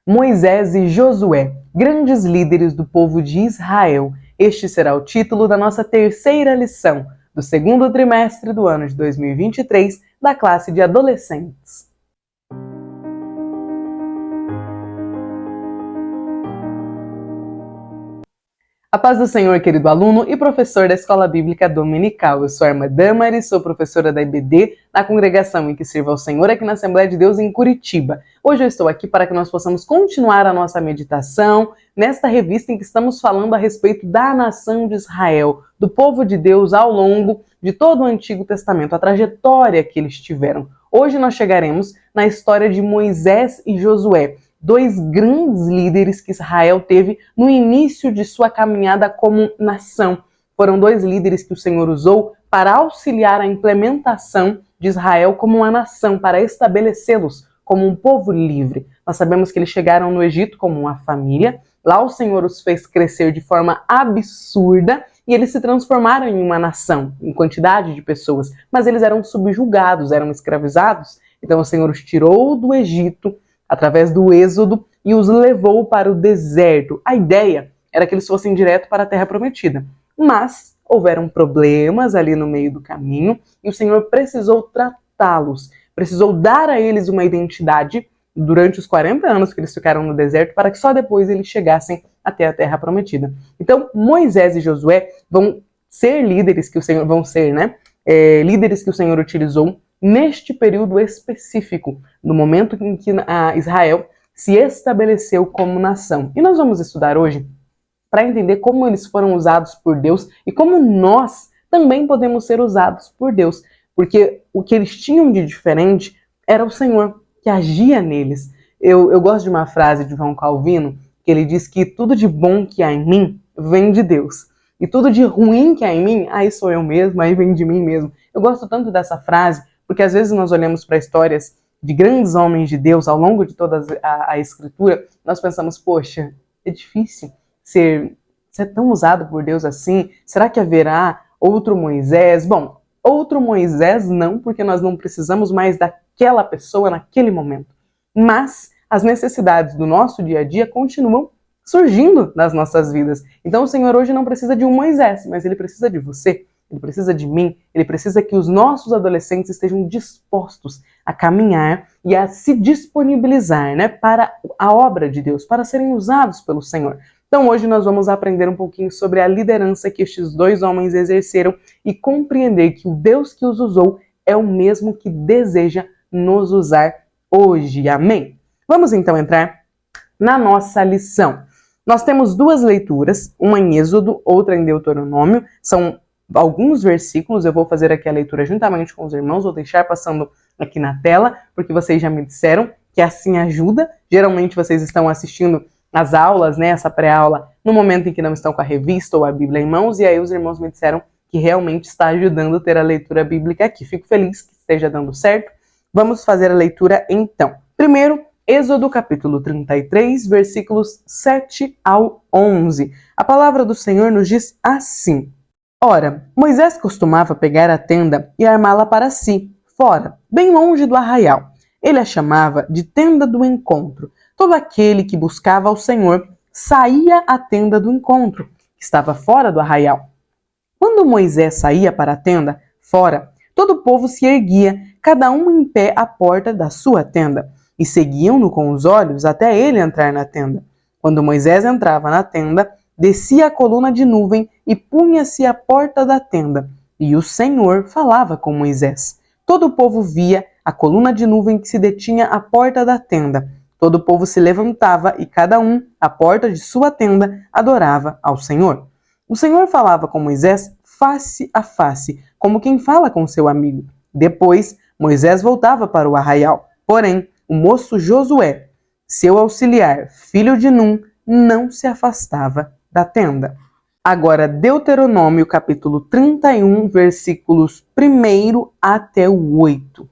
Moisés e Josué, grandes líderes do povo de Israel. Este será o título da nossa terceira lição, do segundo trimestre do ano de 2023, da classe de adolescentes. A paz do Senhor, querido aluno e professor da Escola Bíblica Dominical. Eu sou a irmã Damaris, sou professora da IBD, na congregação em que sirvo ao Senhor aqui na Assembleia de Deus em Curitiba. Hoje eu estou aqui para que nós possamos continuar a nossa meditação nesta revista em que estamos falando a respeito da nação de Israel, do povo de Deus ao longo de todo o Antigo Testamento, a trajetória que eles tiveram. Hoje nós chegaremos na história de Moisés e Josué, dois grandes líderes que Israel teve no início de sua caminhada como nação. Foram dois líderes que o Senhor usou para auxiliar a implementação de Israel como uma nação, para estabelecê-los como um povo livre. Nós sabemos que eles chegaram no Egito como uma família, lá o Senhor os fez crescer de forma absurda e eles se transformaram em uma nação, em quantidade de pessoas, mas eles eram subjugados, eram escravizados. Então o Senhor os tirou do Egito através do Êxodo, e os levou para o deserto. A ideia era que eles fossem direto para a Terra Prometida. Mas houveram problemas ali no meio do caminho, e o Senhor precisou tratá-los, precisou dar a eles uma identidade durante os 40 anos que eles ficaram no deserto, para que só depois eles chegassem até a Terra Prometida. Então, Moisés e Josué vão ser líderes que o Senhor, líderes que o Senhor utilizou neste período específico, no momento em que Israel se estabeleceu como nação. E nós vamos estudar hoje para entender como eles foram usados por Deus e como nós também podemos ser usados por Deus. Porque o que eles tinham de diferente era o Senhor que agia neles. Eu gosto de uma frase de João Calvino, que ele diz que tudo de bom que há em mim vem de Deus. E tudo de ruim que há em mim, aí sou eu mesmo, aí vem de mim mesmo. Eu gosto tanto dessa frase, porque às vezes nós olhamos para histórias de grandes homens de Deus ao longo de toda a Escritura, nós pensamos, poxa, é difícil ser tão usado por Deus assim? Será que haverá outro Moisés? Bom, outro Moisés não, porque nós não precisamos mais daquela pessoa naquele momento. Mas as necessidades do nosso dia a dia continuam surgindo nas nossas vidas. Então o Senhor hoje não precisa de um Moisés, mas Ele precisa de você. Ele precisa de mim, ele precisa que os nossos adolescentes estejam dispostos a caminhar e a se disponibilizar, para a obra de Deus, para serem usados pelo Senhor. Então hoje nós vamos aprender um pouquinho sobre a liderança que estes dois homens exerceram e compreender que o Deus que os usou é o mesmo que deseja nos usar hoje. Amém? Vamos então entrar na nossa lição. Nós temos duas leituras, uma em Êxodo, outra em Deuteronômio, são alguns versículos. Eu vou fazer aqui a leitura juntamente com os irmãos, vou deixar passando aqui na tela, porque vocês já me disseram que assim ajuda. Geralmente vocês estão assistindo as aulas, essa pré-aula, no momento em que não estão com a revista ou a Bíblia em mãos, e aí os irmãos me disseram que realmente está ajudando a ter a leitura bíblica aqui. Fico feliz que esteja dando certo. Vamos fazer a leitura então. Primeiro, Êxodo capítulo 33, versículos 7 ao 11. A palavra do Senhor nos diz assim: Ora, Moisés costumava pegar a tenda e armá-la para si, fora, bem longe do arraial. Ele a chamava de tenda do encontro. Todo aquele que buscava ao Senhor saía à tenda do encontro, que estava fora do arraial. Quando Moisés saía para a tenda, fora, todo o povo se erguia, cada um em pé à porta da sua tenda, e seguiam-no com os olhos até ele entrar na tenda. Quando Moisés entrava na tenda, descia a coluna de nuvem e punha-se à porta da tenda, e o Senhor falava com Moisés. Todo o povo via a coluna de nuvem que se detinha à porta da tenda. Todo o povo se levantava e cada um, à porta de sua tenda, adorava ao Senhor. O Senhor falava com Moisés face a face, como quem fala com seu amigo. Depois, Moisés voltava para o arraial. Porém, o moço Josué, seu auxiliar, filho de Num, não se afastava da tenda. Agora, Deuteronômio capítulo 31, versículos 1 até o 8.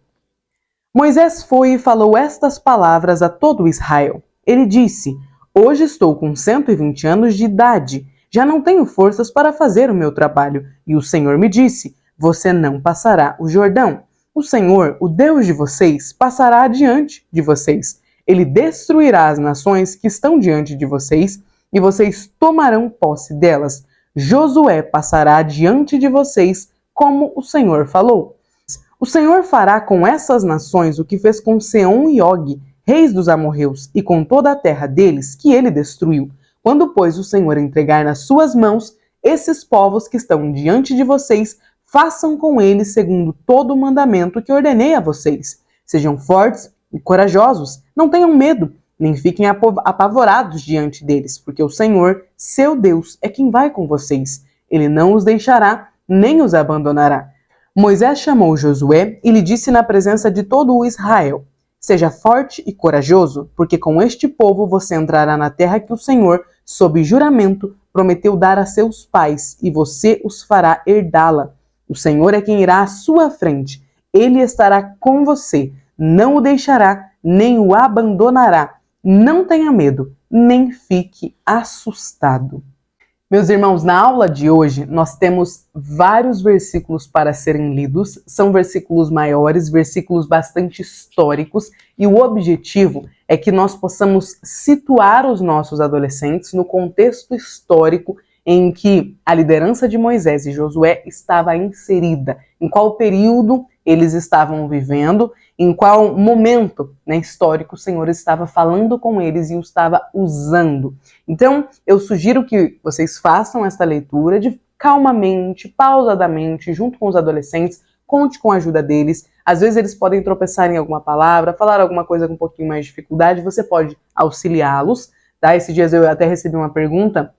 Moisés foi e falou estas palavras a todo Israel. Ele disse: Hoje estou com 120 anos de idade, já não tenho forças para fazer o meu trabalho. E o Senhor me disse: Você não passará o Jordão. O Senhor, o Deus de vocês, passará adiante de vocês. Ele destruirá as nações que estão diante de vocês e vocês tomarão posse delas. Josué passará diante de vocês, como o Senhor falou. O Senhor fará com essas nações o que fez com Seom e Og, reis dos amorreus, e com toda a terra deles, que ele destruiu. Quando, pois, o Senhor entregar nas suas mãos esses povos que estão diante de vocês, façam com eles segundo todo o mandamento que ordenei a vocês. Sejam fortes e corajosos, não tenham medo, nem fiquem apavorados diante deles, porque o Senhor, seu Deus, é quem vai com vocês. Ele não os deixará, nem os abandonará. Moisés chamou Josué e lhe disse na presença de todo o Israel: Seja forte e corajoso, porque com este povo você entrará na terra que o Senhor, sob juramento, prometeu dar a seus pais, e você os fará herdá-la. O Senhor é quem irá à sua frente. Ele estará com você, não o deixará, nem o abandonará. Não tenha medo, nem fique assustado. Meus irmãos, na aula de hoje nós temos vários versículos para serem lidos, são versículos maiores, versículos bastante históricos, e o objetivo é que nós possamos situar os nossos adolescentes no contexto histórico em que a liderança de Moisés e Josué estava inserida, em qual período eles estavam vivendo, em qual momento, né, histórico o Senhor estava falando com eles e o estava usando. Então, eu sugiro que vocês façam esta leitura calmamente, pausadamente, junto com os adolescentes, conte com a ajuda deles. Às vezes eles podem tropeçar em alguma palavra, falar alguma coisa com um pouquinho mais de dificuldade, você pode auxiliá-los. Tá? Esses dias eu até recebi uma pergunta: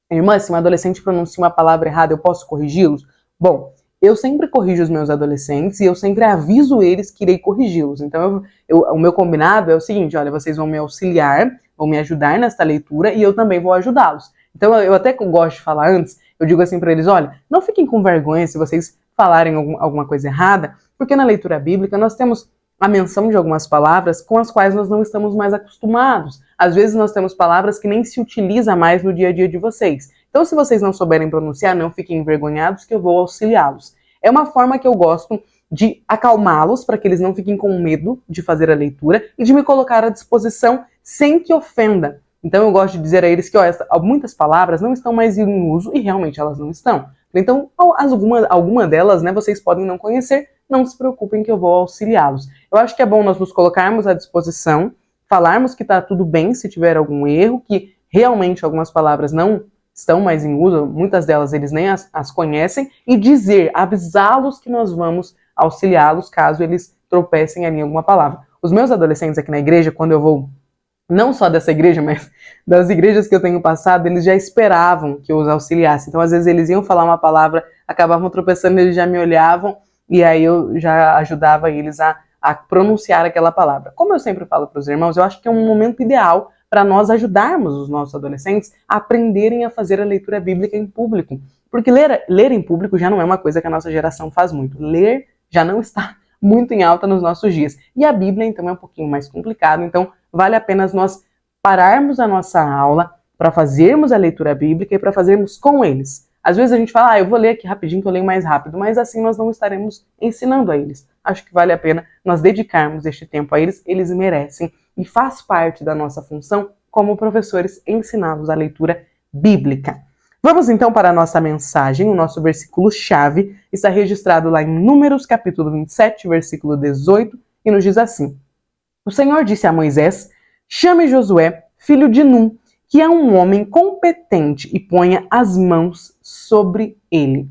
irmã, se um adolescente pronuncia uma palavra errada, eu posso corrigi-los? Bom, eu sempre corrijo os meus adolescentes e eu sempre aviso eles que irei corrigi-los. Então, o meu combinado é o seguinte: olha, vocês vão me auxiliar, vão me ajudar nesta leitura e eu também vou ajudá-los. Então, eu até gosto de falar antes, eu digo assim para eles: olha, não fiquem com vergonha se vocês falarem alguma coisa errada, porque na leitura bíblica nós temos a menção de algumas palavras com as quais nós não estamos mais acostumados. Às vezes nós temos palavras que nem se utiliza mais no dia a dia de vocês. Então, se vocês não souberem pronunciar, não fiquem envergonhados que eu vou auxiliá-los. É uma forma que eu gosto de acalmá-los para que eles não fiquem com medo de fazer a leitura e de me colocar à disposição sem que ofenda. Então, eu gosto de dizer a eles que muitas palavras não estão mais em uso e realmente elas não estão. Então, alguma delas, né, vocês podem não conhecer, não se preocupem que eu vou auxiliá-los. Eu acho que é bom nós nos colocarmos à disposição, falarmos que está tudo bem se tiver algum erro, que realmente algumas palavras não estão mais em uso, muitas delas eles nem as conhecem, e avisá-los que nós vamos auxiliá-los caso eles tropecem ali em alguma palavra. Os meus adolescentes aqui na igreja, quando eu vou, não só dessa igreja, mas das igrejas que eu tenho passado, eles já esperavam que eu os auxiliasse. Então, às vezes, eles iam falar uma palavra, acabavam tropeçando, eles já me olhavam, e aí eu já ajudava eles a pronunciar aquela palavra. Como eu sempre falo para os irmãos, eu acho que é um momento ideal para nós ajudarmos os nossos adolescentes a aprenderem a fazer a leitura bíblica em público. Porque ler em público já não é uma coisa que a nossa geração faz muito. Ler já não está muito em alta nos nossos dias. E a Bíblia, então, é um pouquinho mais complicado. Então, vale a pena nós pararmos a nossa aula para fazermos a leitura bíblica e para fazermos com eles. Às vezes a gente fala, eu vou ler aqui rapidinho que eu leio mais rápido, mas assim nós não estaremos ensinando a eles. Acho que vale a pena nós dedicarmos este tempo a eles, eles merecem, e faz parte da nossa função como professores ensiná-los a leitura bíblica. Vamos então para a nossa mensagem. O nosso versículo-chave está registrado lá em Números, capítulo 27, versículo 18, e nos diz assim: O Senhor disse a Moisés: chame Josué, filho de Num, que é um homem competente, e ponha as mãos sobre ele.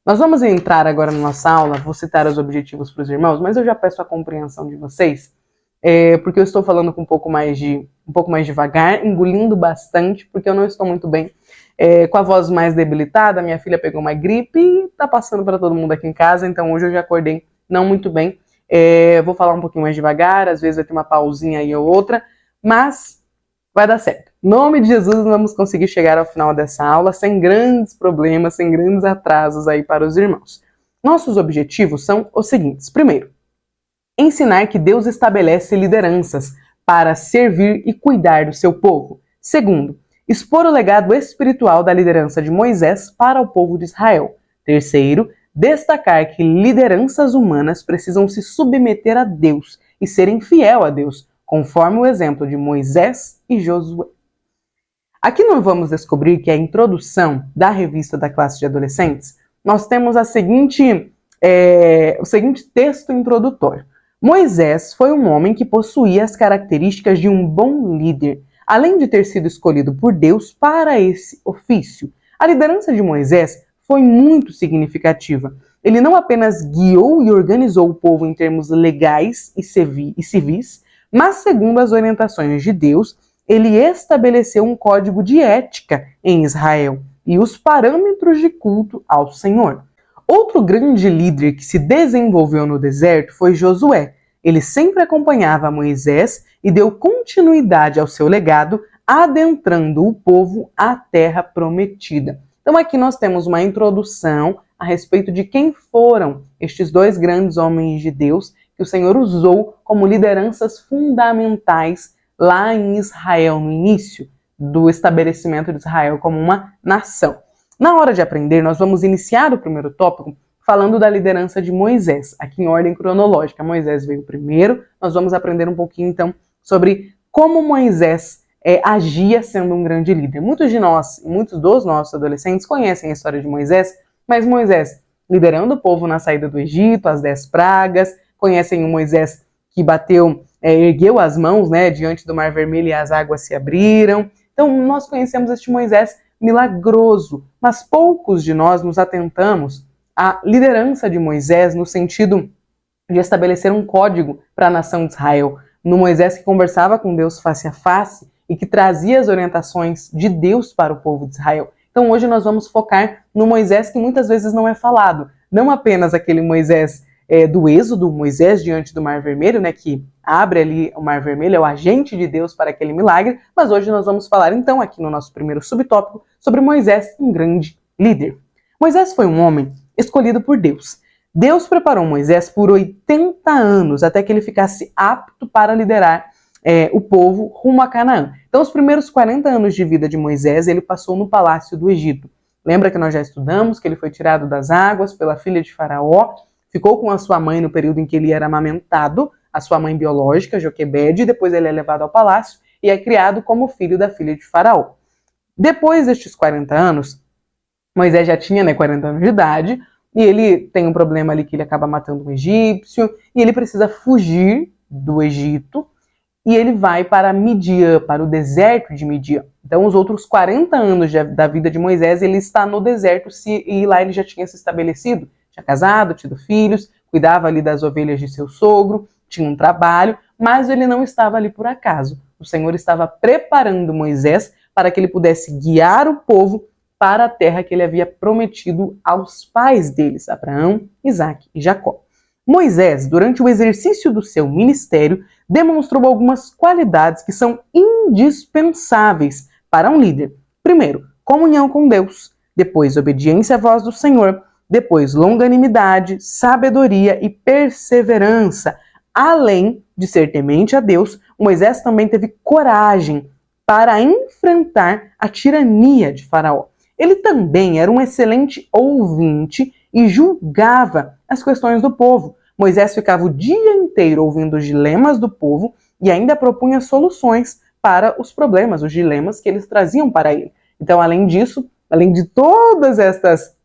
Nós vamos entrar agora na nossa aula, vou citar os objetivos para os irmãos, mas eu já peço a compreensão de vocês, porque eu estou falando com um pouco mais devagar, engolindo bastante, porque eu não estou muito bem, com a voz mais debilitada. Minha filha pegou uma gripe e está passando para todo mundo aqui em casa, então hoje eu já acordei não muito bem. Vou falar um pouquinho mais devagar, às vezes vai ter uma pausinha aí ou outra, mas vai dar certo. Em nome de Jesus, nós vamos conseguir chegar ao final dessa aula sem grandes problemas, sem grandes atrasos aí para os irmãos. Nossos objetivos são os seguintes. Primeiro, ensinar que Deus estabelece lideranças para servir e cuidar do seu povo. Segundo, expor o legado espiritual da liderança de Moisés para o povo de Israel. Terceiro, destacar que lideranças humanas precisam se submeter a Deus e serem fiel a Deus, conforme o exemplo de Moisés e Josué. Aqui nós vamos descobrir que a introdução da revista da classe de adolescentes, nós temos o seguinte texto introdutório. Moisés foi um homem que possuía as características de um bom líder, além de ter sido escolhido por Deus para esse ofício. A liderança de Moisés foi muito significativa. Ele não apenas guiou e organizou o povo em termos legais e civis, mas segundo as orientações de Deus, ele estabeleceu um código de ética em Israel e os parâmetros de culto ao Senhor. Outro grande líder que se desenvolveu no deserto foi Josué. Ele sempre acompanhava Moisés e deu continuidade ao seu legado, adentrando o povo à terra prometida. Então aqui nós temos uma introdução a respeito de quem foram estes dois grandes homens de Deus que o Senhor usou como lideranças fundamentais lá em Israel, no início do estabelecimento de Israel como uma nação. Na hora de aprender, nós vamos iniciar o primeiro tópico falando da liderança de Moisés, aqui em ordem cronológica. Moisés veio primeiro, nós vamos aprender um pouquinho então sobre como Moisés agia sendo um grande líder. Muitos dos nossos adolescentes conhecem a história de Moisés, mas Moisés liderando o povo na saída do Egito, as 10 pragas, conhecem o Moisés que ergueu as mãos, diante do Mar Vermelho e as águas se abriram. Então, nós conhecemos este Moisés milagroso, mas poucos de nós nos atentamos à liderança de Moisés no sentido de estabelecer um código para a nação de Israel. No Moisés que conversava com Deus face a face e que trazia as orientações de Deus para o povo de Israel. Então, hoje nós vamos focar no Moisés que muitas vezes não é falado. Não apenas aquele Moisés do Êxodo, Moisés diante do Mar Vermelho, que abre ali o Mar Vermelho, é o agente de Deus para aquele milagre, mas hoje nós vamos falar então aqui no nosso primeiro subtópico sobre Moisés, um grande líder. Moisés foi um homem escolhido por Deus. Deus preparou Moisés por 80 anos até que ele ficasse apto para liderar o povo rumo a Canaã. Então os primeiros 40 anos de vida de Moisés ele passou no palácio do Egito. Lembra que nós já estudamos que ele foi tirado das águas pela filha de Faraó, ficou com a sua mãe no período em que ele era amamentado, a sua mãe biológica, Joquebede, depois ele é levado ao palácio e é criado como filho da filha de Faraó. Depois destes 40 anos, Moisés já tinha 40 anos de idade, e ele tem um problema ali que ele acaba matando um egípcio, e ele precisa fugir do Egito, e ele vai para Midian, para o deserto de Midian. Então, os outros 40 anos da vida de Moisés, ele está no deserto, e lá ele já tinha se estabelecido, tinha casado, tido filhos, cuidava ali das ovelhas de seu sogro, tinha um trabalho, mas ele não estava ali por acaso. O Senhor estava preparando Moisés para que ele pudesse guiar o povo para a terra que ele havia prometido aos pais deles, Abraão, Isaque e Jacó. Moisés, durante o exercício do seu ministério, demonstrou algumas qualidades que são indispensáveis para um líder. Primeiro, comunhão com Deus. Depois, obediência à voz do Senhor. Depois, longanimidade, sabedoria e perseverança. Além de ser temente a Deus, Moisés também teve coragem para enfrentar a tirania de Faraó. Ele também era um excelente ouvinte e julgava as questões do povo. Moisés ficava o dia inteiro ouvindo os dilemas do povo e ainda propunha soluções para os problemas, os dilemas que eles traziam para ele. Então, além disso, além de todas estas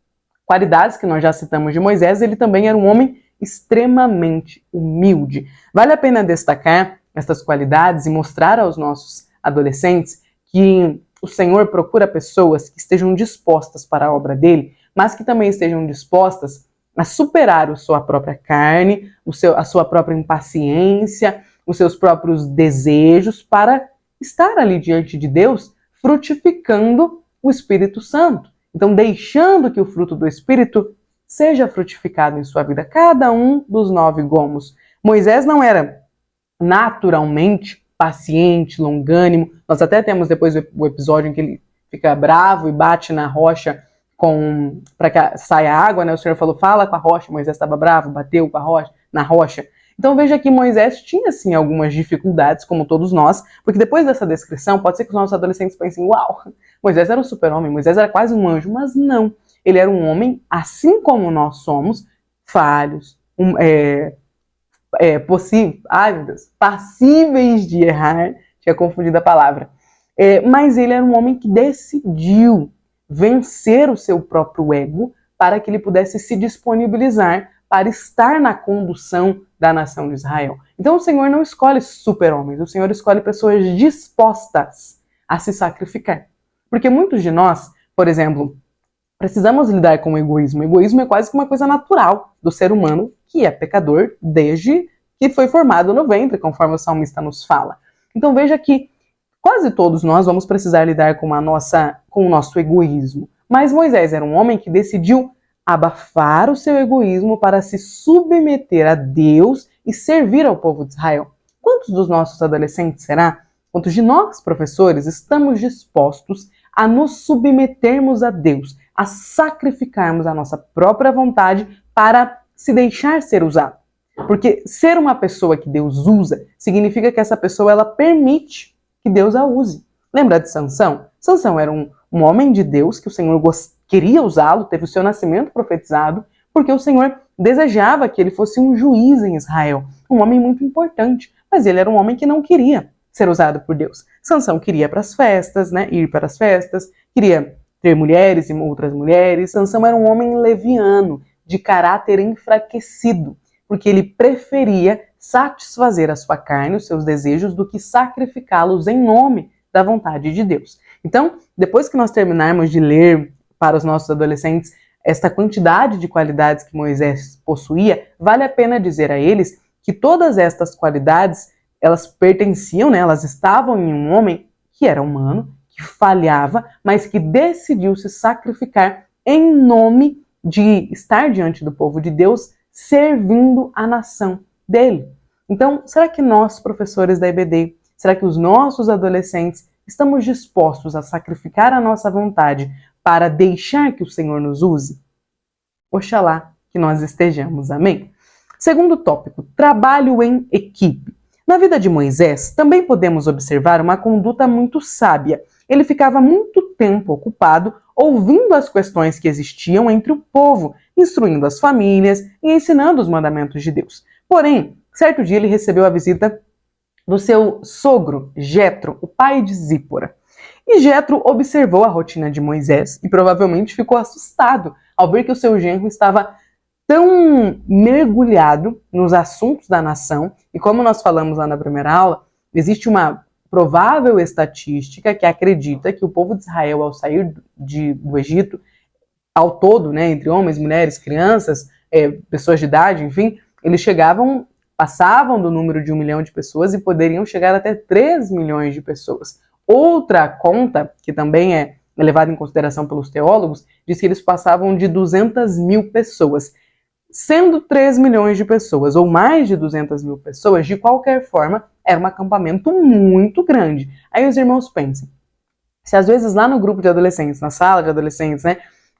qualidades que nós já citamos de Moisés, ele também era um homem extremamente humilde. Vale a pena destacar estas qualidades e mostrar aos nossos adolescentes que o Senhor procura pessoas que estejam dispostas para a obra dele, mas que também estejam dispostas a superar a sua própria carne, a sua própria impaciência, os seus próprios desejos para estar ali diante de Deus, frutificando o Espírito Santo. Então, deixando que o fruto do Espírito seja frutificado em sua vida, cada um dos 9 gomos. Moisés não era naturalmente paciente, longânimo. Nós até temos depois o episódio em que ele fica bravo e bate na rocha para que saia água, O Senhor falou, fala com a rocha. Moisés estava bravo, bateu com a rocha, na rocha. Então veja que Moisés tinha sim algumas dificuldades, como todos nós, porque depois dessa descrição, pode ser que os nossos adolescentes pensem, uau, Moisés era um super-homem, Moisés era quase um anjo, mas não. Ele era um homem, assim como nós somos, falhos, passíveis de errar, tinha confundido a palavra. Mas ele era um homem que decidiu vencer o seu próprio ego para que ele pudesse se disponibilizar para estar na condução da nação de Israel. Então o Senhor não escolhe super-homens, o Senhor escolhe pessoas dispostas a se sacrificar. Porque muitos de nós, por exemplo, precisamos lidar com o egoísmo. O egoísmo é quase que uma coisa natural do ser humano, que é pecador desde que foi formado no ventre, conforme o salmista nos fala. Então veja que quase todos nós vamos precisar lidar com o nosso egoísmo. Mas Moisés era um homem que decidiu abafar o seu egoísmo para se submeter a Deus e servir ao povo de Israel. Quantos dos nossos adolescentes será? Quantos de nós, professores, estamos dispostos a nos submetermos a Deus, a sacrificarmos a nossa própria vontade para se deixar ser usado? Porque ser uma pessoa que Deus usa significa que essa pessoa ela permite que Deus a use. Lembra de Sansão? Sansão era um homem de Deus que o Senhor queria usá-lo, teve o seu nascimento profetizado, porque o Senhor desejava que ele fosse um juiz em Israel, um homem muito importante, mas ele era um homem que não queria ser usado por Deus. Sansão queria ir para as festas, queria ter mulheres e outras mulheres. Sansão era um homem leviano, de caráter enfraquecido, porque ele preferia satisfazer a sua carne, os seus desejos, do que sacrificá-los em nome da vontade de Deus. Então, depois que nós terminarmos de ler para os nossos adolescentes esta quantidade de qualidades que Moisés possuía, vale a pena dizer a eles que todas estas qualidades, elas pertenciam, elas estavam em um homem que era humano, que falhava, mas que decidiu se sacrificar em nome de estar diante do povo de Deus, servindo a nação dele. Então, será que nós, professores da IBD, será que os nossos adolescentes estamos dispostos a sacrificar a nossa vontade para deixar que o Senhor nos use? Oxalá que nós estejamos, amém? Segundo tópico, trabalho em equipe. Na vida de Moisés, também podemos observar uma conduta muito sábia. Ele ficava muito tempo ocupado ouvindo as questões que existiam entre o povo, instruindo as famílias e ensinando os mandamentos de Deus. Porém, certo dia ele recebeu a visita do seu sogro, Jetro, o pai de Zípora. E Jetro observou a rotina de Moisés e provavelmente ficou assustado ao ver que o seu genro estava tão mergulhado nos assuntos da nação. E como nós falamos lá na primeira aula, existe uma provável estatística que acredita que o povo de Israel, ao sair do Egito, ao todo, entre homens, mulheres, crianças, pessoas de idade, enfim, eles passavam do número de 1 milhão de pessoas e poderiam chegar até 3 milhões de pessoas. Outra conta, que também é levada em consideração pelos teólogos, diz que eles passavam de 200 mil pessoas. Sendo 3 milhões de pessoas, ou mais de 200 mil pessoas, de qualquer forma, era um acampamento muito grande. Aí os irmãos pensam, se às vezes lá no grupo de adolescentes, na sala de adolescentes,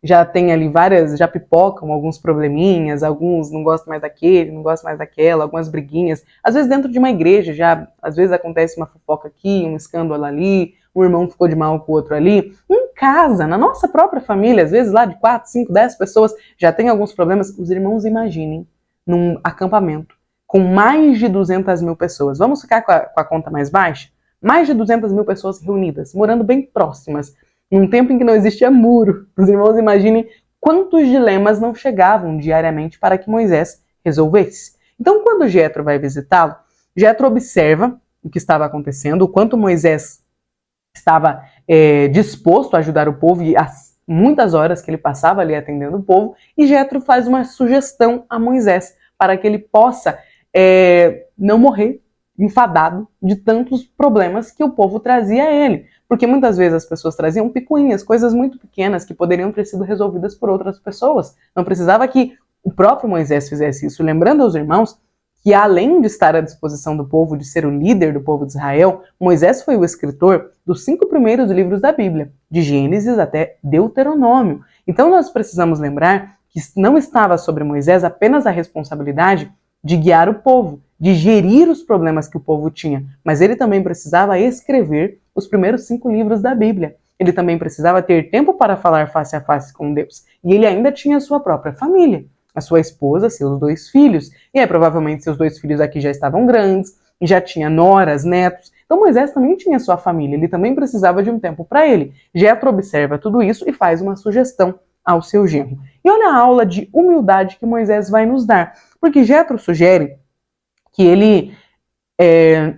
já tem ali já pipocam alguns probleminhas, alguns não gostam mais daquele, não gostam mais daquela, algumas briguinhas. Às vezes dentro de uma igreja às vezes acontece uma fofoca aqui, um escândalo ali, um irmão ficou de mal com o outro ali. Em casa, na nossa própria família, às vezes lá de 4, 5, 10 pessoas já tem alguns problemas. Os irmãos imaginem num acampamento com mais de 200 mil pessoas. Vamos ficar com a conta mais baixa? Mais de 200 mil pessoas reunidas, morando bem próximas, num tempo em que não existia muro. Os irmãos imaginem quantos dilemas não chegavam diariamente para que Moisés resolvesse. Então, quando Jetro vai visitá-lo, Jetro observa o que estava acontecendo, o quanto Moisés estava disposto a ajudar o povo e as muitas horas que ele passava ali atendendo o povo, e Jetro faz uma sugestão a Moisés para que ele possa não morrer enfadado de tantos problemas que o povo trazia a ele. Porque muitas vezes as pessoas traziam picuinhas, coisas muito pequenas que poderiam ter sido resolvidas por outras pessoas. Não precisava que o próprio Moisés fizesse isso. Lembrando aos irmãos que, além de estar à disposição do povo, de ser o líder do povo de Israel, Moisés foi o escritor dos 5 primeiros livros da Bíblia, de Gênesis até Deuteronômio. Então nós precisamos lembrar que não estava sobre Moisés apenas a responsabilidade de guiar o povo, de gerir os problemas que o povo tinha, mas ele também precisava escrever os primeiros 5 livros da Bíblia. Ele também precisava ter tempo para falar face a face com Deus. E ele ainda tinha a sua própria família. a sua esposa, seus 2 filhos. E aí, provavelmente, seus 2 filhos aqui já estavam grandes, já tinha noras, netos. Então, Moisés também tinha sua família, ele também precisava de um tempo para ele. Jetro observa tudo isso e faz uma sugestão ao seu genro. E olha a aula de humildade que Moisés vai nos dar, porque Jetro sugere que ele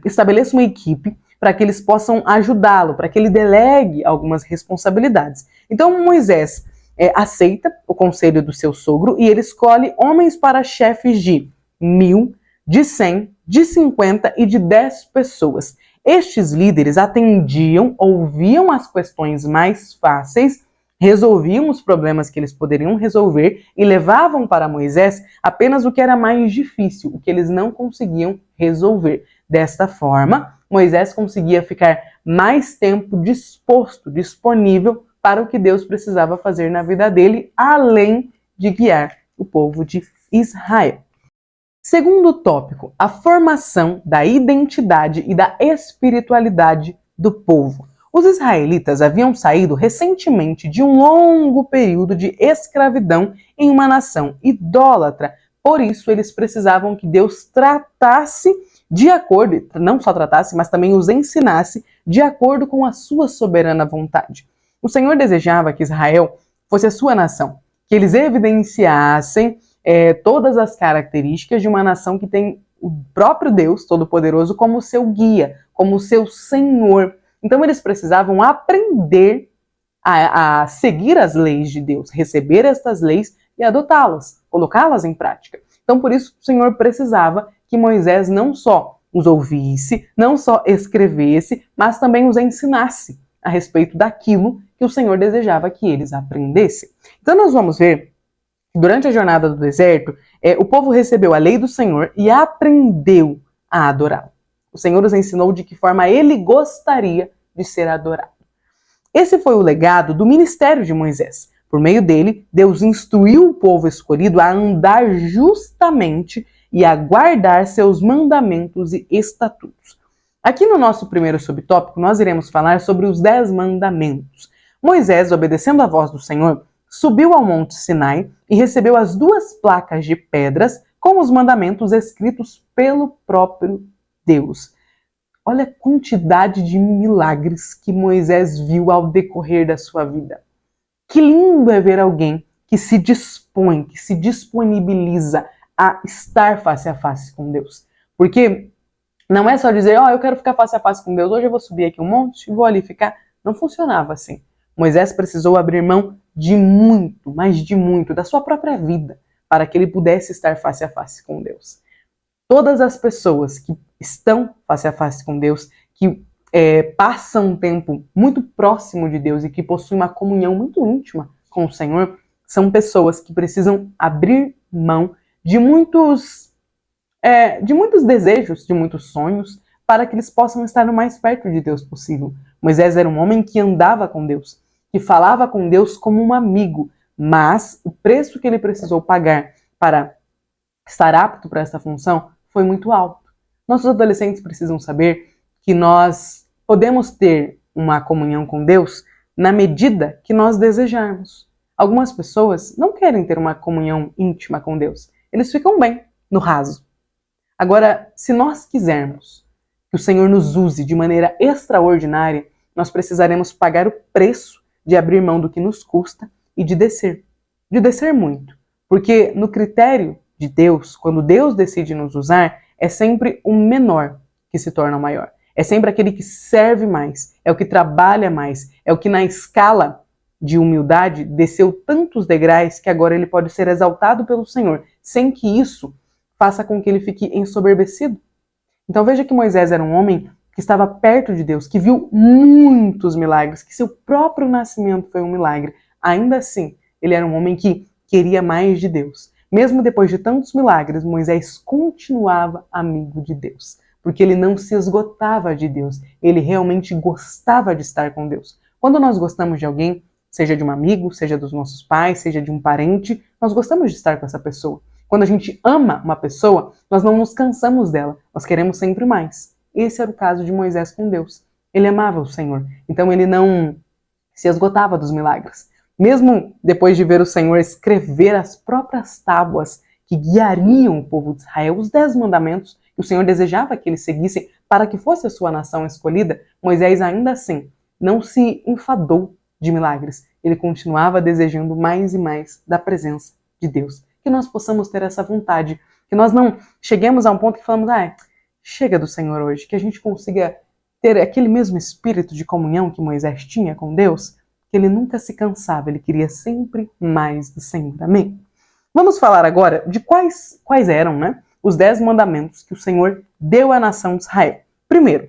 estabeleça uma equipe para que eles possam ajudá-lo, para que ele delegue algumas responsabilidades. Então Moisés aceita o conselho do seu sogro e ele escolhe homens para chefes de 1.000, de 100, de 50 e de 10 pessoas. Estes líderes atendiam, ouviam as questões mais fáceis, resolviam os problemas que eles poderiam resolver e levavam para Moisés apenas o que era mais difícil, o que eles não conseguiam resolver. Desta forma, Moisés conseguia ficar mais tempo disposto, disponível para o que Deus precisava fazer na vida dele, além de guiar o povo de Israel. Segundo tópico, a formação da identidade e da espiritualidade do povo. Os israelitas haviam saído recentemente de um longo período de escravidão em uma nação idólatra. Por isso, eles precisavam que Deus tratasse de acordo, não só tratasse, mas também os ensinasse de acordo com a sua soberana vontade. O Senhor desejava que Israel fosse a sua nação, que eles evidenciassem todas as características de uma nação que tem o próprio Deus Todo-Poderoso como seu guia, como seu Senhor. Então eles precisavam aprender a seguir as leis de Deus, receber estas leis e adotá-las, colocá-las em prática. Então por isso o Senhor precisava que Moisés não só os ouvisse, não só escrevesse, mas também os ensinasse a respeito daquilo que o Senhor desejava que eles aprendessem. Então nós vamos ver que durante a jornada do deserto, o povo recebeu a lei do Senhor e aprendeu a adorá-lo. O Senhor os ensinou de que forma ele gostaria de ser adorado. Esse foi o legado do ministério de Moisés. Por meio dele, Deus instruiu o povo escolhido a andar justamente e a guardar seus mandamentos e estatutos. Aqui no nosso primeiro subtópico, nós iremos falar sobre os 10 mandamentos. Moisés, obedecendo à voz do Senhor, subiu ao monte Sinai e recebeu as 2 placas de pedras com os mandamentos escritos pelo próprio Deus. Olha a quantidade de milagres que Moisés viu ao decorrer da sua vida. Que lindo é ver alguém que se dispõe, que se disponibiliza a estar face a face com Deus. Porque não é só dizer, eu quero ficar face a face com Deus, hoje eu vou subir aqui um monte e vou ali ficar. Não funcionava assim. Moisés precisou abrir mão de muito, mas de muito, da sua própria vida, para que ele pudesse estar face a face com Deus. Todas as pessoas que estão face a face com Deus, que passam um tempo muito próximo de Deus e que possuem uma comunhão muito íntima com o Senhor, são pessoas que precisam abrir mão de muitos desejos, de muitos sonhos, para que eles possam estar o mais perto de Deus possível. Moisés era um homem que andava com Deus, que falava com Deus como um amigo, mas o preço que ele precisou pagar para estar apto para essa função foi muito alto. Nossos adolescentes precisam saber que nós podemos ter uma comunhão com Deus na medida que nós desejarmos. Algumas pessoas não querem ter uma comunhão íntima com Deus. Eles ficam bem no raso. Agora, se nós quisermos que o Senhor nos use de maneira extraordinária, nós precisaremos pagar o preço de abrir mão do que nos custa e de descer muito. Porque no critério de Deus, quando Deus decide nos usar, é sempre o menor que se torna o maior. É sempre aquele que serve mais, é o que trabalha mais, é o que na escala de humildade desceu tantos degraus que agora ele pode ser exaltado pelo Senhor, sem que isso faça com que ele fique ensoberbecido. Então veja que Moisés era um homem que estava perto de Deus, que viu muitos milagres, que seu próprio nascimento foi um milagre. Ainda assim, ele era um homem que queria mais de Deus. Mesmo depois de tantos milagres, Moisés continuava amigo de Deus, porque ele não se esgotava de Deus, ele realmente gostava de estar com Deus. Quando nós gostamos de alguém, seja de um amigo, seja dos nossos pais, seja de um parente, nós gostamos de estar com essa pessoa. Quando a gente ama uma pessoa, nós não nos cansamos dela, nós queremos sempre mais. Esse era o caso de Moisés com Deus. Ele amava o Senhor, então ele não se esgotava dos milagres. Mesmo depois de ver o Senhor escrever as próprias tábuas que guiariam o povo de Israel, os 10 mandamentos que o Senhor desejava que eles seguissem para que fosse a sua nação escolhida, Moisés ainda assim não se enfadou de milagres. Ele continuava desejando mais e mais da presença de Deus. Que nós possamos ter essa vontade, que nós não cheguemos a um ponto que falamos, chega do Senhor hoje, que a gente consiga ter aquele mesmo espírito de comunhão que Moisés tinha com Deus, que ele nunca se cansava, ele queria sempre mais do Senhor. Amém? Vamos falar agora de quais eram, os 10 mandamentos que o Senhor deu à nação de Israel. Primeiro,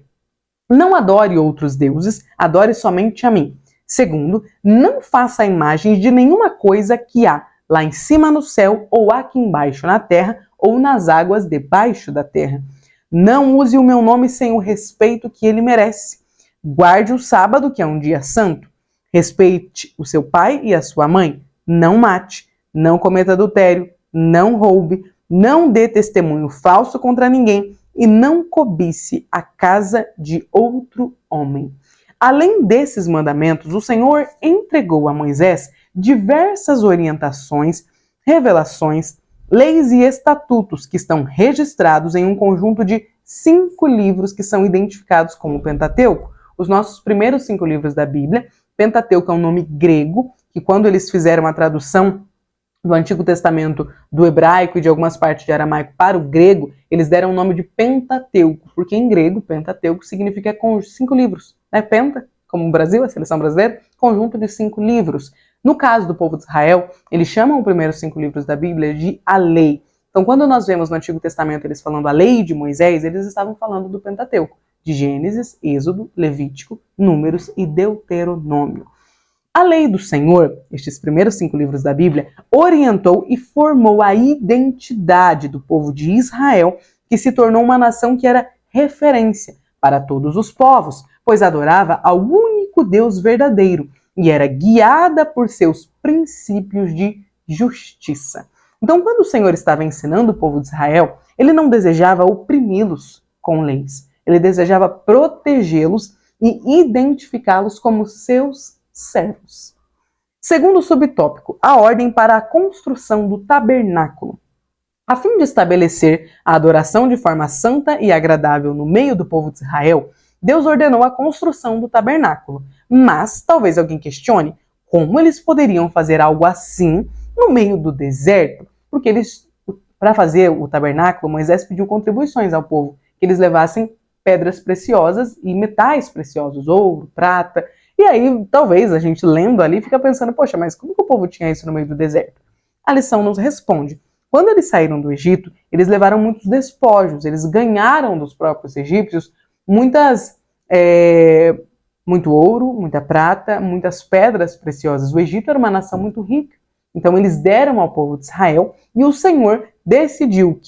não adore outros deuses, adore somente a mim. Segundo, não faça imagens de nenhuma coisa que há lá em cima no céu, ou aqui embaixo na terra, ou nas águas debaixo da terra. Não use o meu nome sem o respeito que ele merece. Guarde o sábado, que é um dia santo. Respeite o seu pai e a sua mãe. Não mate. Não cometa adultério. Não roube. Não dê testemunho falso contra ninguém. E não cobice a casa de outro homem. Além desses mandamentos, o Senhor entregou a Moisés diversas orientações, revelações, leis e estatutos que estão registrados em um conjunto de 5 livros que são identificados como Pentateuco. Os nossos primeiros 5 livros da Bíblia. Pentateuco é um nome grego, que quando eles fizeram a tradução do Antigo Testamento do hebraico e de algumas partes de aramaico para o grego, eles deram o nome de Pentateuco, porque em grego, Pentateuco significa 5 livros. Penta, como o Brasil, a seleção brasileira, conjunto de 5 livros. No caso do povo de Israel, eles chamam os primeiros 5 livros da Bíblia de a lei. Então, quando nós vemos no Antigo Testamento eles falando a lei de Moisés, eles estavam falando do Pentateuco, de Gênesis, Êxodo, Levítico, Números e Deuteronômio. A lei do Senhor, estes primeiros 5 livros da Bíblia, orientou e formou a identidade do povo de Israel, que se tornou uma nação que era referência para todos os povos, pois adorava ao único Deus verdadeiro e era guiada por seus princípios de justiça. Então, quando o Senhor estava ensinando o povo de Israel, ele não desejava oprimi-los com leis. Ele desejava protegê-los e identificá-los como seus servos. Segundo subtópico, a ordem para a construção do tabernáculo. A fim de estabelecer a adoração de forma santa e agradável no meio do povo de Israel, Deus ordenou a construção do tabernáculo. Mas talvez alguém questione como eles poderiam fazer algo assim no meio do deserto, porque para fazer o tabernáculo, Moisés pediu contribuições ao povo, que eles levassem pedras preciosas e metais preciosos, ouro, prata. E aí, talvez, a gente lendo ali fica pensando, poxa, mas como que o povo tinha isso no meio do deserto? A lição nos responde. Quando eles saíram do Egito, eles levaram muitos despojos, eles ganharam dos próprios egípcios muito ouro, muita prata, muitas pedras preciosas. O Egito era uma nação muito rica. Então, eles deram ao povo de Israel e o Senhor decidiu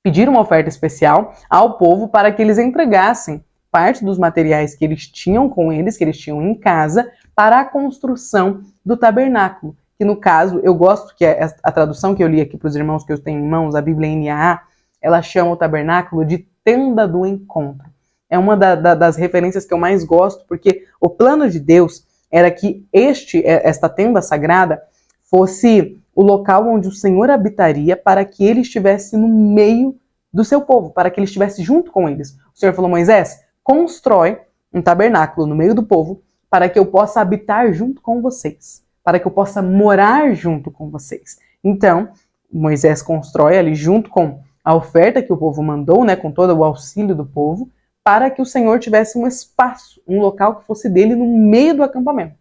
pedir uma oferta especial ao povo para que eles entregassem parte dos materiais que eles tinham com eles, que eles tinham em casa, para a construção do tabernáculo. Que no caso, eu gosto que a tradução que eu li aqui para os irmãos que eu tenho em mãos, a Bíblia NAA, ela chama o tabernáculo de tenda do encontro. É uma das referências que eu mais gosto, porque o plano de Deus era que esta tenda sagrada fosse o local onde o Senhor habitaria para que ele estivesse no meio do seu povo, para que ele estivesse junto com eles. O Senhor falou, Moisés, constrói um tabernáculo no meio do povo para que eu possa habitar junto com vocês, para que eu possa morar junto com vocês. Então, Moisés constrói ali junto com a oferta que o povo mandou, com todo o auxílio do povo, para que o Senhor tivesse um espaço, um local que fosse dele no meio do acampamento.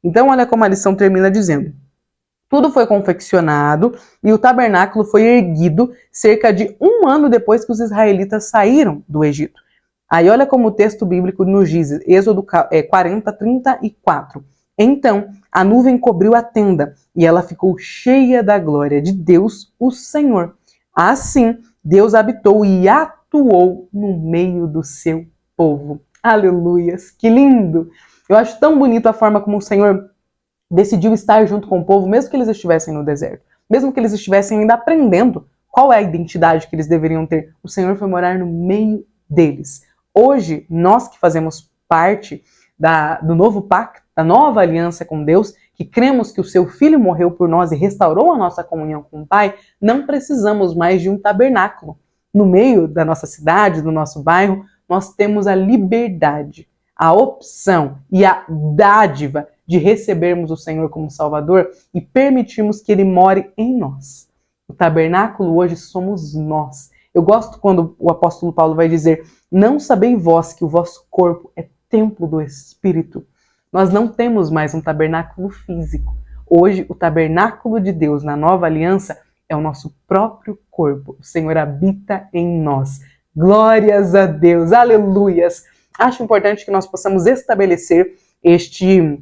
Então, olha como a lição termina dizendo: tudo foi confeccionado e o tabernáculo foi erguido cerca de 1 ano depois que os israelitas saíram do Egito. Aí olha como o texto bíblico nos diz, Êxodo 40:34. Então a nuvem cobriu a tenda e ela ficou cheia da glória de Deus, o Senhor. Assim, Deus habitou e atuou no meio do seu povo. Aleluias, que lindo! Eu acho tão bonito a forma como o Senhor decidiu estar junto com o povo, mesmo que eles estivessem no deserto, mesmo que eles estivessem ainda aprendendo qual é a identidade que eles deveriam ter. O Senhor foi morar no meio deles. Hoje, nós que fazemos parte do novo pacto, da nova aliança com Deus, que cremos que o seu Filho morreu por nós e restaurou a nossa comunhão com o Pai, não precisamos mais de um tabernáculo. No meio da nossa cidade, do nosso bairro, nós temos a liberdade, a opção e a dádiva de recebermos o Senhor como Salvador e permitirmos que Ele more em nós. O tabernáculo hoje somos nós. Eu gosto quando o apóstolo Paulo vai dizer: não sabeis vós que o vosso corpo é templo do Espírito. Nós não temos mais um tabernáculo físico. Hoje, o tabernáculo de Deus na nova aliança é o nosso próprio corpo. O Senhor habita em nós. Glórias a Deus, aleluias! Acho importante que nós possamos estabelecer este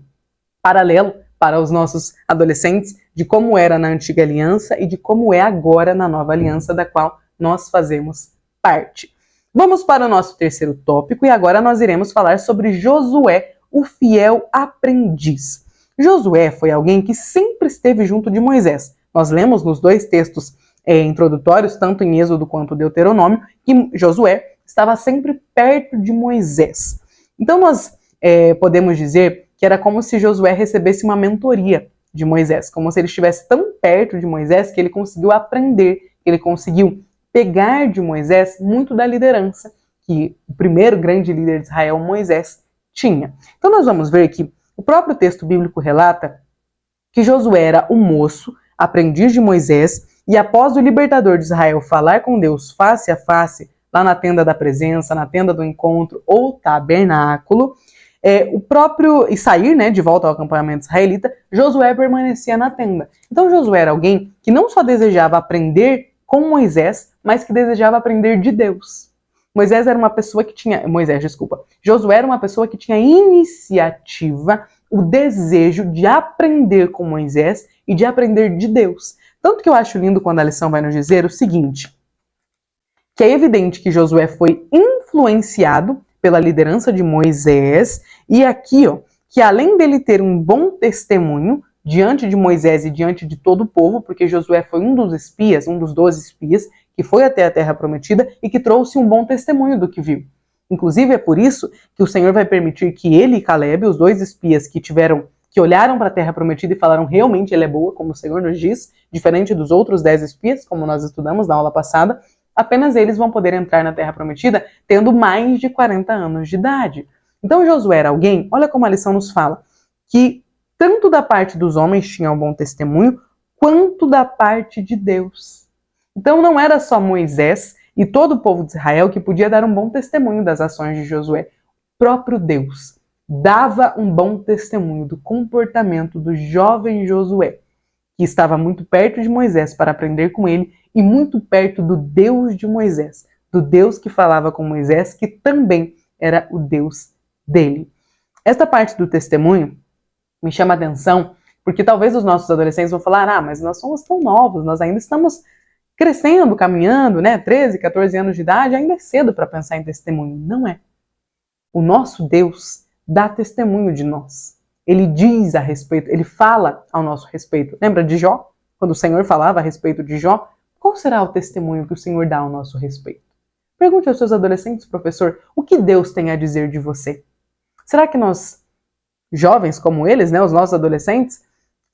paralelo para os nossos adolescentes de como era na antiga aliança e de como é agora na nova aliança, da qual nós fazemos parte. Vamos para o nosso terceiro tópico e agora nós iremos falar sobre Josué, o fiel aprendiz. Josué foi alguém que sempre esteve junto de Moisés. Nós lemos nos dois textos introdutórios, tanto em Êxodo quanto Deuteronômio, que Josué estava sempre perto de Moisés. Então nós podemos dizer que era como se Josué recebesse uma mentoria de Moisés, como se ele estivesse tão perto de Moisés que ele conseguiu aprender, que ele conseguiu pegar de Moisés muito da liderança que o primeiro grande líder de Israel, Moisés, tinha. Então nós vamos ver que o próprio texto bíblico relata que Josué era o moço, aprendiz de Moisés, e após o libertador de Israel falar com Deus face a face, lá na tenda da presença, na tenda do encontro ou tabernáculo, e sair de volta ao acampamento israelita, Josué permanecia na tenda. Então Josué era alguém que não só desejava aprender com Moisés, mas que desejava aprender de Deus. Josué era uma pessoa que tinha iniciativa, o desejo de aprender com Moisés e de aprender de Deus. Tanto que eu acho lindo quando a lição vai nos dizer o seguinte, que é evidente que Josué foi influenciado pela liderança de Moisés, e aqui, que além dele ter um bom testemunho diante de Moisés e diante de todo o povo, porque Josué foi um dos 12 espias, que foi até a Terra Prometida e que trouxe um bom testemunho do que viu. Inclusive é por isso que o Senhor vai permitir que ele e Caleb, os dois espias que olharam para a Terra Prometida e falaram realmente ela é boa, como o Senhor nos diz, diferente dos outros 10 espias, como nós estudamos na aula passada, apenas eles vão poder entrar na Terra Prometida tendo mais de 40 anos de idade. Então Josué era alguém, olha como a lição nos fala, que tanto da parte dos homens tinha um bom testemunho, quanto da parte de Deus. Então não era só Moisés e todo o povo de Israel que podia dar um bom testemunho das ações de Josué. O próprio Deus dava um bom testemunho do comportamento do jovem Josué, que estava muito perto de Moisés para aprender com ele e muito perto do Deus de Moisés, do Deus que falava com Moisés, que também era o Deus dele. Esta parte do testemunho me chama a atenção, porque talvez os nossos adolescentes vão falar, mas nós somos tão novos, nós ainda estamos crescendo, caminhando, 13, 14 anos de idade, ainda é cedo para pensar em testemunho. Não é. O nosso Deus dá testemunho de nós. Ele diz a respeito, ele fala ao nosso respeito. Lembra de Jó? Quando o Senhor falava a respeito de Jó, qual será o testemunho que o Senhor dá ao nosso respeito? Pergunte aos seus adolescentes, professor, o que Deus tem a dizer de você? Será que nós, jovens como eles, os nossos adolescentes,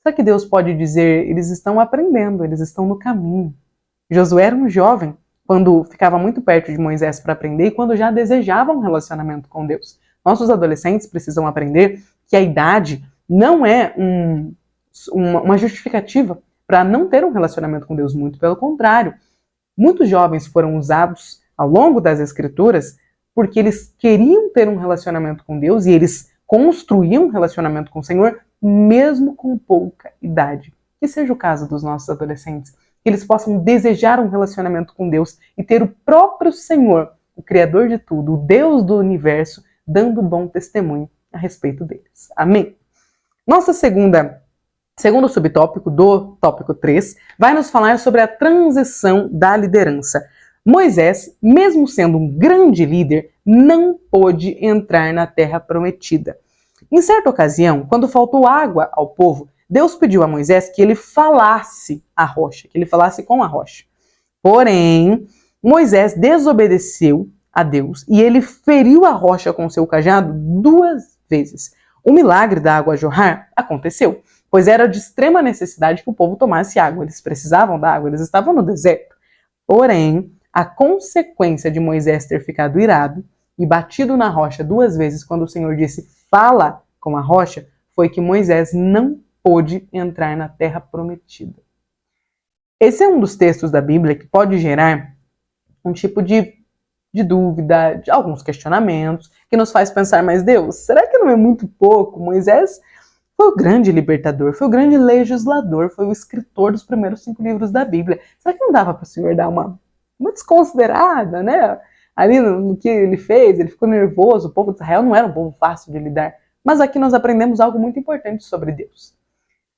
será que Deus pode dizer, eles estão aprendendo, eles estão no caminho? Josué era um jovem quando ficava muito perto de Moisés para aprender e quando já desejava um relacionamento com Deus. Nossos adolescentes precisam aprender que a idade não é uma justificativa para não ter um relacionamento com Deus, muito pelo contrário. Muitos jovens foram usados ao longo das Escrituras porque eles queriam ter um relacionamento com Deus e eles construíam um relacionamento com o Senhor mesmo com pouca idade. Que seja o caso dos nossos adolescentes, que eles possam desejar um relacionamento com Deus e ter o próprio Senhor, o Criador de tudo, o Deus do universo, dando bom testemunho a respeito deles. Amém? Nosso segundo subtópico do tópico 3 vai nos falar sobre a transição da liderança. Moisés, mesmo sendo um grande líder, não pôde entrar na Terra Prometida. Em certa ocasião, quando faltou água ao povo, Deus pediu a Moisés que ele falasse à rocha, que ele falasse com a rocha. Porém, Moisés desobedeceu a Deus e ele feriu a rocha com seu cajado 2 vezes. O milagre da água jorrar aconteceu. pois era de extrema necessidade que o povo tomasse água. Eles precisavam da água, eles estavam no deserto. Porém, a consequência de Moisés ter ficado irado e batido na rocha 2 vezes quando o Senhor disse, fala com a rocha, foi que Moisés não pôde entrar na terra prometida. Esse é um dos textos da Bíblia que pode gerar um tipo de dúvida, de alguns questionamentos, que nos faz pensar, mas Deus, será que não é muito pouco? Moisés foi o grande libertador, foi o grande legislador, foi o escritor dos primeiros 5 livros da Bíblia. Será que não dava para o Senhor dar uma desconsiderada, né? Ali no que ele fez, ele ficou nervoso, o povo de Israel não era um povo fácil de lidar. Mas aqui nós aprendemos algo muito importante sobre Deus.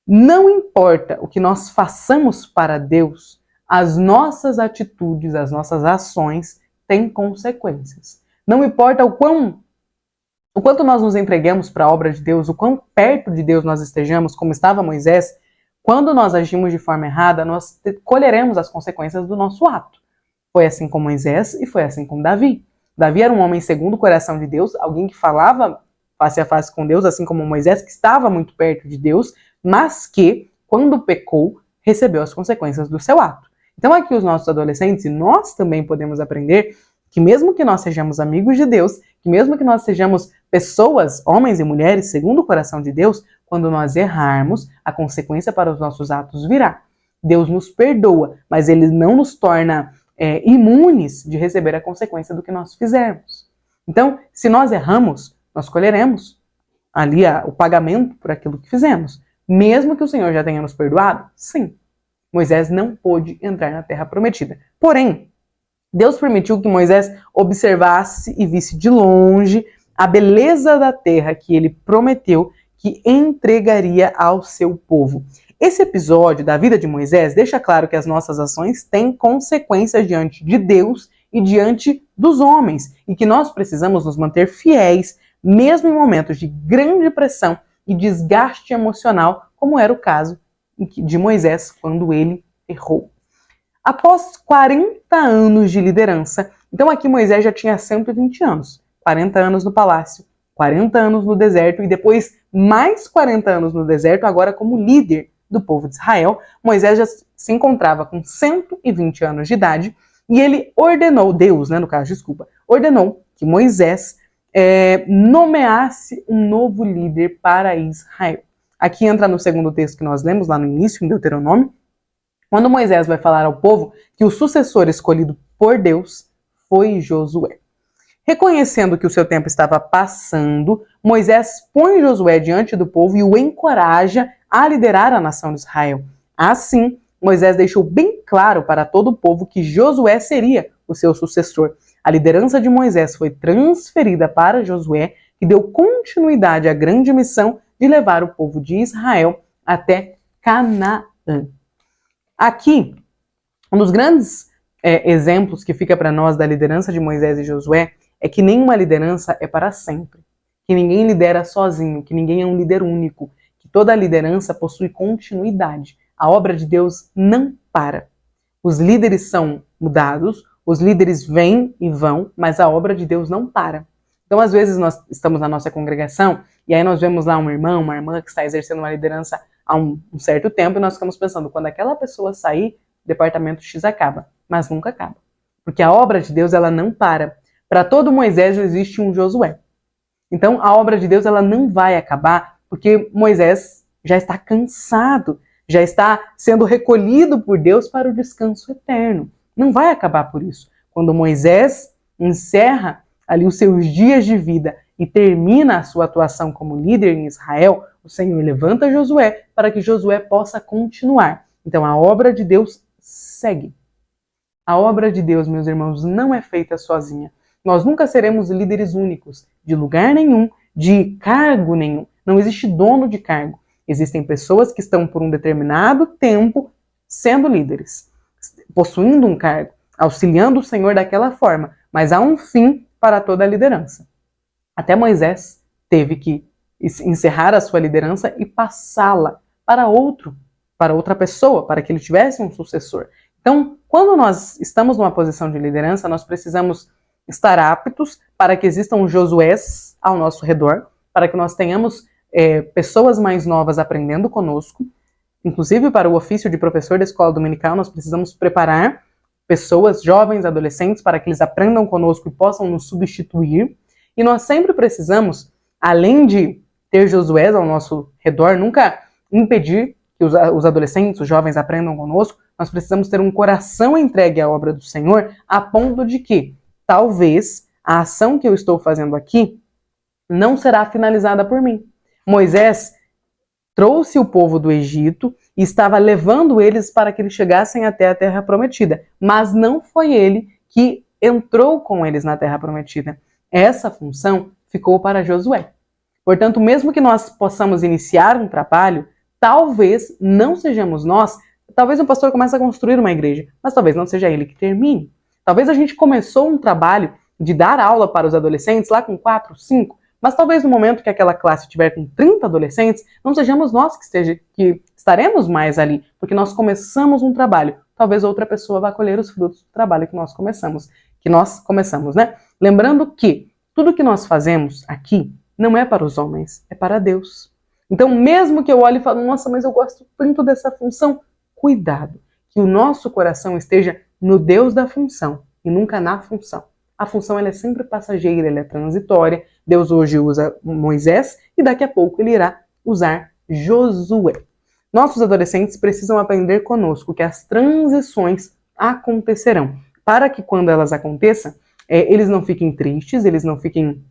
Não importa o que nós façamos para Deus, as nossas atitudes, as nossas ações têm consequências. Não importa o quanto nós nos entreguemos para a obra de Deus, o quão perto de Deus nós estejamos, como estava Moisés, quando nós agimos de forma errada, nós colheremos as consequências do nosso ato. Foi assim com Moisés e foi assim com Davi. Davi era um homem segundo o coração de Deus, alguém que falava face a face com Deus, assim como Moisés, que estava muito perto de Deus, mas que, quando pecou, recebeu as consequências do seu ato. Então aqui os nossos adolescentes, e nós também podemos aprender que mesmo que nós sejamos amigos de Deus, que mesmo que nós sejamos pessoas, homens e mulheres, segundo o coração de Deus, quando nós errarmos, a consequência para os nossos atos virá. Deus nos perdoa, mas Ele não nos torna imunes de receber a consequência do que nós fizermos. Então, se nós erramos, nós colheremos ali o pagamento por aquilo que fizemos. Mesmo que o Senhor já tenha nos perdoado, sim. Moisés não pôde entrar na terra prometida. Porém, Deus permitiu que Moisés observasse e visse de longe a beleza da terra que ele prometeu que entregaria ao seu povo. Esse episódio da vida de Moisés deixa claro que as nossas ações têm consequências diante de Deus e diante dos homens, e que nós precisamos nos manter fiéis, mesmo em momentos de grande pressão e desgaste emocional, como era o caso de Moisés quando ele errou. Após 40 anos de liderança, então aqui Moisés já tinha 120 anos, 40 anos no palácio, 40 anos no deserto e depois mais 40 anos no deserto, agora como líder do povo de Israel. Moisés já se encontrava com 120 anos de idade e ele ordenou, Deus, no caso, desculpa, ordenou que Moisés nomeasse um novo líder para Israel. Aqui entra no segundo texto que nós lemos lá no início, em Deuteronômio, quando Moisés vai falar ao povo que o sucessor escolhido por Deus foi Josué. Reconhecendo que o seu tempo estava passando, Moisés põe Josué diante do povo e o encoraja a liderar a nação de Israel. Assim, Moisés deixou bem claro para todo o povo que Josué seria o seu sucessor. A liderança de Moisés foi transferida para Josué, que deu continuidade à grande missão de levar o povo de Israel até Canaã. Aqui, um dos grandes exemplos que fica para nós da liderança de Moisés e Josué é que nenhuma liderança é para sempre, que ninguém lidera sozinho, que ninguém é um líder único, que toda liderança possui continuidade. A obra de Deus não para. Os líderes são mudados, os líderes vêm e vão, mas a obra de Deus não para. Então, às vezes, nós estamos na nossa congregação e aí nós vemos lá um irmão, uma irmã que está exercendo uma liderança há um certo tempo e nós ficamos pensando, quando aquela pessoa sair, o departamento X acaba. Mas nunca acaba. Porque a obra de Deus, ela não para. Para todo Moisés existe um Josué. Então, a obra de Deus, ela não vai acabar porque Moisés já está cansado, já está sendo recolhido por Deus para o descanso eterno. Não vai acabar por isso. Quando Moisés encerra ali os seus dias de vida e termina a sua atuação como líder em Israel, o Senhor levanta Josué para que Josué possa continuar. Então a obra de Deus segue. A obra de Deus, meus irmãos, não é feita sozinha. Nós nunca seremos líderes únicos, de lugar nenhum, de cargo nenhum. Não existe dono de cargo. Existem pessoas que estão por um determinado tempo sendo líderes, possuindo um cargo, auxiliando o Senhor daquela forma, mas há um fim para toda a liderança. Até Moisés teve que encerrar a sua liderança e passá-la para outra pessoa, para que ele tivesse um sucessor. Então, quando nós estamos numa posição de liderança, nós precisamos estar aptos para que existam Josués ao nosso redor, para que nós tenhamos pessoas mais novas aprendendo conosco. Inclusive, para o ofício de professor da escola dominical, nós precisamos preparar pessoas, jovens, adolescentes, para que eles aprendam conosco e possam nos substituir. E nós sempre precisamos, além de ter Josué ao nosso redor, nunca impedir que os adolescentes, os jovens aprendam conosco, nós precisamos ter um coração entregue à obra do Senhor, a ponto de que, talvez, a ação que eu estou fazendo aqui não será finalizada por mim. Moisés trouxe o povo do Egito e estava levando eles para que eles chegassem até a Terra Prometida. Mas não foi ele que entrou com eles na Terra Prometida. Essa função ficou para Josué. Portanto, mesmo que nós possamos iniciar um trabalho, talvez não sejamos nós. Talvez o pastor comece a construir uma igreja, mas talvez não seja ele que termine. Talvez a gente começou um trabalho de dar aula para os adolescentes lá com 4, 5, mas talvez no momento que aquela classe tiver com 30 adolescentes, não sejamos nós que estaremos mais ali, porque nós começamos um trabalho. Talvez outra pessoa vá colher os frutos do trabalho que nós começamos, né? Lembrando que tudo que nós fazemos aqui não é para os homens, é para Deus. Então, mesmo que eu olhe e fale, nossa, mas eu gosto tanto dessa função, cuidado, que o nosso coração esteja no Deus da função e nunca na função. A função ela é sempre passageira, ela é transitória. Deus hoje usa Moisés e daqui a pouco ele irá usar Josué. Nossos adolescentes precisam aprender conosco que as transições acontecerão, para que quando elas aconteçam, eles não fiquem tristes, eles não fiquem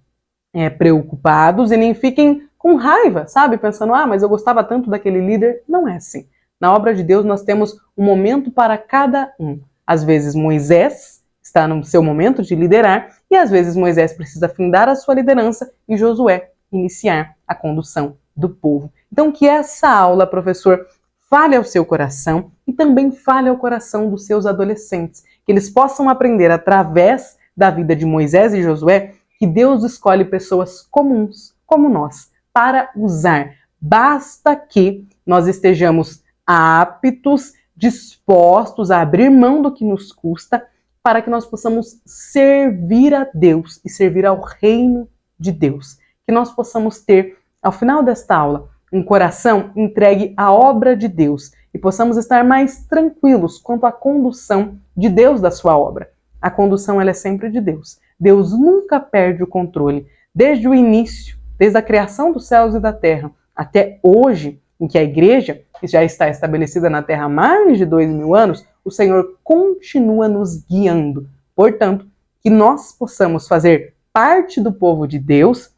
preocupados e nem fiquem com raiva, sabe? Pensando, mas eu gostava tanto daquele líder. Não é assim. Na obra de Deus nós temos um momento para cada um. Às vezes Moisés está no seu momento de liderar e às vezes Moisés precisa findar a sua liderança e Josué iniciar a condução do povo. Então que essa aula, professor, fale ao seu coração e também fale ao coração dos seus adolescentes, que eles possam aprender através da vida de Moisés e Josué que Deus escolhe pessoas comuns, como nós, para usar. Basta que nós estejamos aptos, dispostos a abrir mão do que nos custa, para que nós possamos servir a Deus e servir ao reino de Deus. Que nós possamos ter, ao final desta aula, um coração entregue à obra de Deus e possamos estar mais tranquilos quanto à condução de Deus da sua obra. A condução ela é sempre de Deus. Deus nunca perde o controle. Desde o início, desde a criação dos céus e da terra, até hoje, em que a igreja, que já está estabelecida na terra há mais de 2000 anos, o Senhor continua nos guiando. Portanto, que nós possamos fazer parte do povo de Deus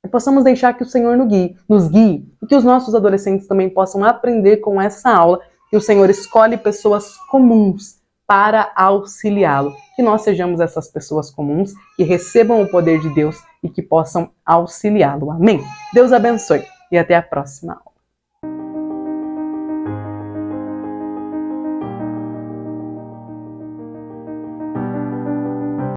e possamos deixar que o Senhor nos guie e que os nossos adolescentes também possam aprender com essa aula que o Senhor escolhe pessoas comuns para auxiliá-lo. Que nós sejamos essas pessoas comuns que recebam o poder de Deus e que possam auxiliá-lo. Amém? Deus abençoe e até a próxima aula.